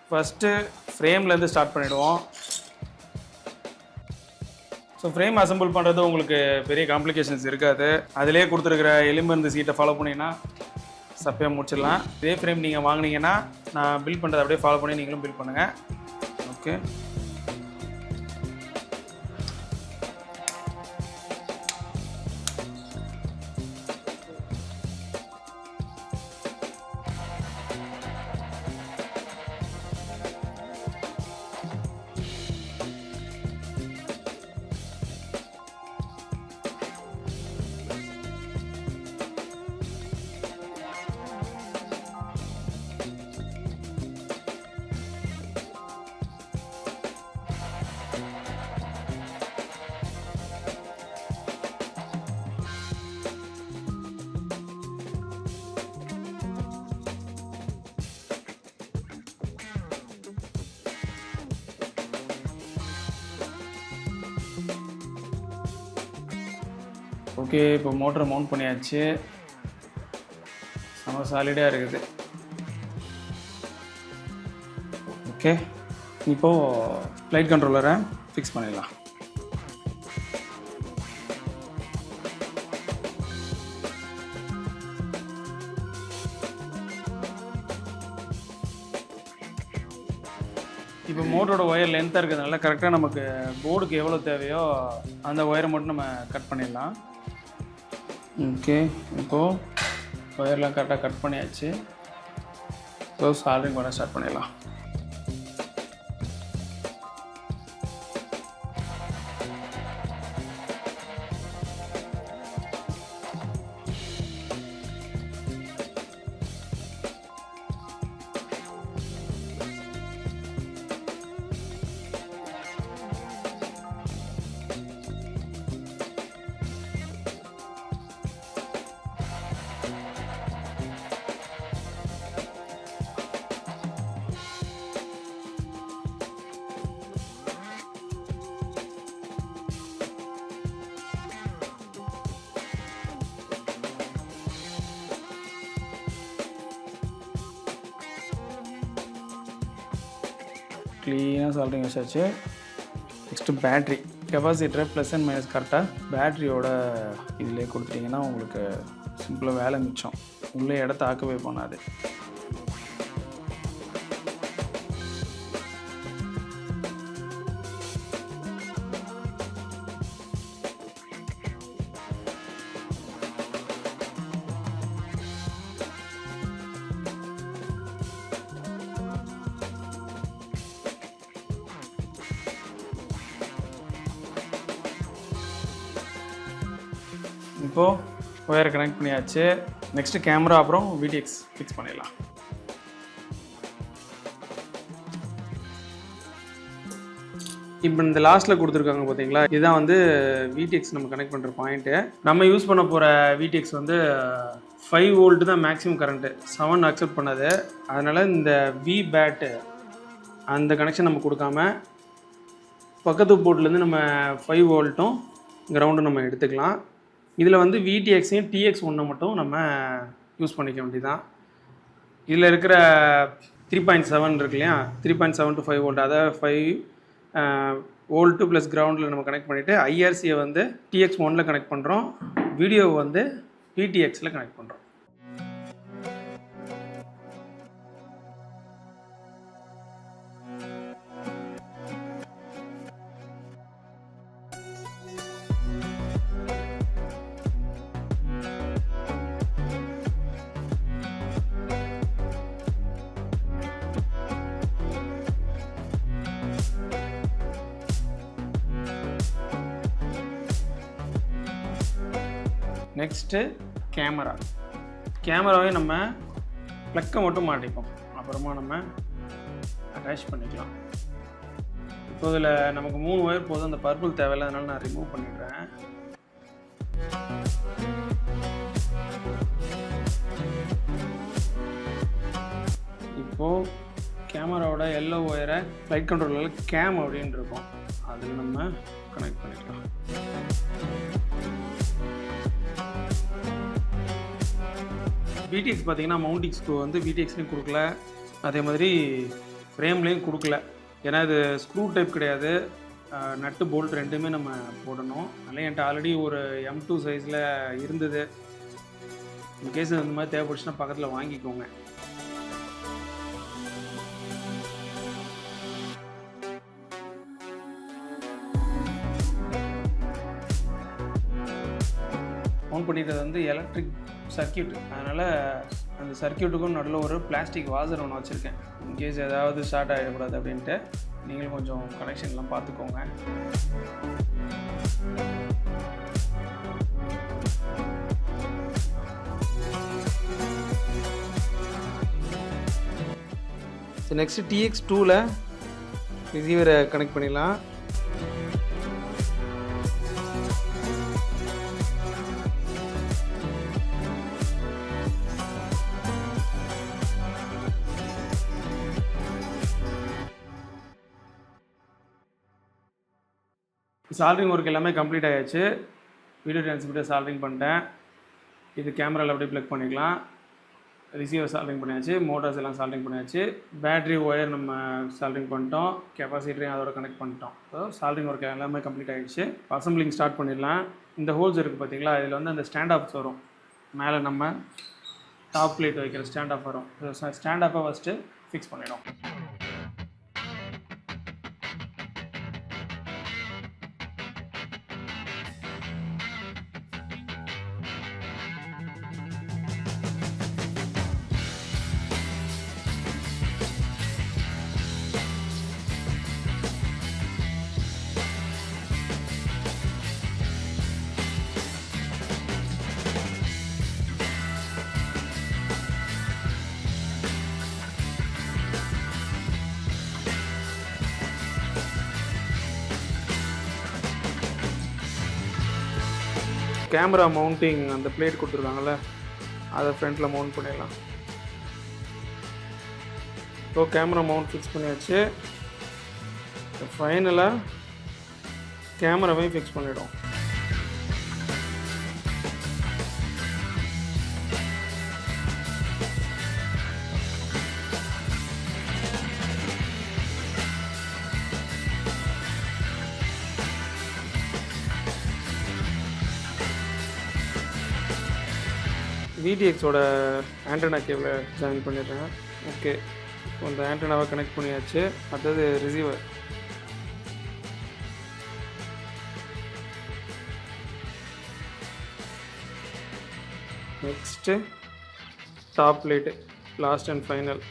First ஃப்ரேம்லேருந்து start பண்ணிவிடுவோம். So frame assemble பண்ணுறது உங்களுக்கு பெரிய காம்ப்ளிகேஷன்ஸ் இருக்காது. அதிலே கொடுத்துருக்குற எலிமெண்ட் சீட்டை ஃபாலோ பண்ணிங்கன்னா சப்பையாக முடிச்சிடலாம். இதே ஃப்ரேம் நீங்கள் வாங்கினீங்கன்னா நான் பில்ட் பண்ணுறதை அப்படியே ஃபாலோ பண்ணி நீங்களும் பில்ட் பண்ணுங்கள். Okay, okay. இப்போ மோட்டரை மவுண்ட் பண்ணியாச்சு. செம சாலிடாக இருக்குது. ஓகே, இப்போது ஃப்ளைட் கண்ட்ரோலரை ஃபிக்ஸ் பண்ணிடலாம். இப்போ மோட்டரோட ஒயர் லென்த்தாக இருக்கிறதுனால கரெக்டாக நமக்கு போர்டுக்கு எவ்வளோ தேவையோ அந்த ஒயரை மட்டும் நம்ம கட் பண்ணிடலாம். ஓகே, இப்போது ஒயர்லாம் கரெக்டாக கட் பண்ணியாச்சு. ஸோ சால்ட்ரிங் பண்ண ஸ்டார்ட் பண்ணிடலாம். க்ளீனாக சால்ட்ரிங் வச்சாச்சு. நெக்ஸ்ட்டு பேட்ரி கெப்பாசிட்டரை ப்ளஸ் அண்ட் மைனஸ் கரெக்டாக பேட்ரியோட இதிலே கொடுத்துட்டிங்கன்னா உங்களுக்கு சிம்பிளாக வேலை மிச்சம். உள்ளே இடத்த ஆக்கவே பண்ணாது. இப்போது ஒயரை கனெக்ட் பண்ணியாச்சு. நெக்ஸ்ட்டு கேமரா அப்புறம் விடிஎக்ஸ் ஃபிக்ஸ் பண்ணிடலாம். இப்போ இந்த லாஸ்ட்டில் கொடுத்துருக்காங்க பார்த்தீங்களா, இதுதான் வந்து விடிஎக்ஸ் நம்ம கனெக்ட் பண்ணுற பாயிண்ட்டு. நம்ம யூஸ் பண்ண போகிற விடிஎக்ஸ் வந்து 5 வோல்ட்டு தான் மேக்ஸிமம் கரண்ட்டு, 7 அக்செப்ட் பண்ணது. அதனால் இந்த வி பேட்டு அந்த கனெக்ஷன் நம்ம கொடுக்காம பக்கத்து போர்ட்லேருந்து நம்ம 5 வோல்ட்டும் கிரவுண்டும் நம்ம எடுத்துக்கலாம். இதில் வந்து விடிஎக்ஸையும் TX1 மட்டும் நம்ம யூஸ் பண்ணிக்க வேண்டியதான். இதில் இருக்கிற 3.7 இருக்கு இல்லையா, 3.7 to 5 வோல்ட், அதை 5 வோல்ட்டு ப்ளஸ் கிரவுண்டில் நம்ம கனெக்ட் பண்ணிவிட்டு ஐஆர்சியை வந்து TX1ல் கனெக்ட் பண்ணுறோம், வீடியோவை வந்து PTXயில் கனெக்ட் பண்ணுறோம். நெக்ஸ்ட்டு கேமராவே நம்ம ப்ளக்கை மட்டும் மாட்டிப்போம், அப்புறமா நம்ம அட்டாச் பண்ணிக்கலாம். இப்போ இதில் நமக்கு 3 ஒயர் போதும், அந்த பர்பிள் தேவையில்லை, அதனால் நான் ரிமூவ் பண்ணிடுறேன். இப்போது கேமராவோட எல்லோ ஒயரை லைட் கண்ட்ரோலில் கேம் அப்படின்னு இருக்கும், அதில் நம்ம கனெக்ட் பண்ணிக்கலாம். VTX பார்த்தீங்கன்னா மவுண்டிங் ஸ்க்ரூ வந்து VTXலையும் கொடுக்கல, அதே மாதிரி ஃப்ரேம்லேயும் கொடுக்கல. ஏன்னா இது ஸ்க்ரூ டைப் கிடையாது, நட்டு போல்ட் ரெண்டுமே நம்ம போடணும். அதனால் என்கிட்ட ஆல்ரெடி ஒரு M2 சைஸில் இருந்தது. இன்கேஸ் இந்த மாதிரி தேவைப்பட்டுச்சுன்னா பக்கத்தில் வாங்கிக்கோங்க. மவுண்ட் பண்ணிக்கிறது வந்து எலக்ட்ரிக் சர்க்கியூட், அதனால் அந்த சர்க்கியூட்டுக்கும் நடுவில் ஒரு பிளாஸ்டிக் வாசர் ஒன்று வச்சுருக்கேன். இன்கேஸ் ஏதாவது ஷார்ட் ஆகிடக்கூடாது அப்படின்ட்டு நீங்களும் கொஞ்சம் கனெக்ஷன்லாம் பார்த்துக்கோங்க. ஸோ நெக்ஸ்ட்டு TX2ல் ரிசீவரை கனெக்ட் பண்ணிடலாம். சால்ட்ரிங் ஒர்க் எல்லாமே கம்ப்ளீட் ஆகிடுச்சு. வீடியோ ட்ரான்ஸ்மிட்டர் சால்ட்ரிங் பண்ணிட்டேன். இது கேமராவில் அப்படியே ப்ளக் பண்ணிக்கலாம். ரிசீவர் சால்ட்ரிங் பண்ணியாச்சு, மோட்டார்ஸ் எல்லாம் சால்ட்ரிங் பண்ணியாச்சு, பேட்ரி ஒயர் நம்ம சால்ட்ரிங் பண்ணிட்டோம், கெப்பாசிட்டரையும் அதோட கனெக்ட் பண்ணிட்டோம். ஸோ சால்ட்ரிங் ஒர்க் எல்லாமே கம்ப்ளீட் ஆகிடுச்சு. அசம்பிளிங் ஸ்டார்ட் பண்ணிடலாம். இந்த ஹோல்ஸ் இருக்குது பார்த்தீங்களா, இதில் வந்து அந்த ஸ்டாண்ட் ஆஃப்ஸ் வரும். மேலே நம்ம டாப் பிளேட் வைக்கிற ஸ்டாண்ட் ஆஃப் வரும். ஸ்டாண்ட் ஆஃபை ஃபஸ்ட்டு ஃபிக்ஸ் பண்ணிடும். கேமரா மவுண்டிங் அந்த பிளேட் கொடுத்துருக்காங்கல்ல, அதை ஃப்ரண்ட்டில் மவுண்ட் பண்ணிடலாம். ஸோ கேமரா மவுண்ட் ஃபிக்ஸ் பண்ணியாச்சு. ஃபைனலாக கேமராவையும் ஃபிக்ஸ் பண்ணிவிடும். VTXோட ஆண்டனா கேபிளை ஜாயின் பண்ணிடுறேன். ஓகே, அந்த ஆண்டனாவை கனெக்ட் பண்ணியாச்சு. அடுத்தது receiver. Next top light, last and final.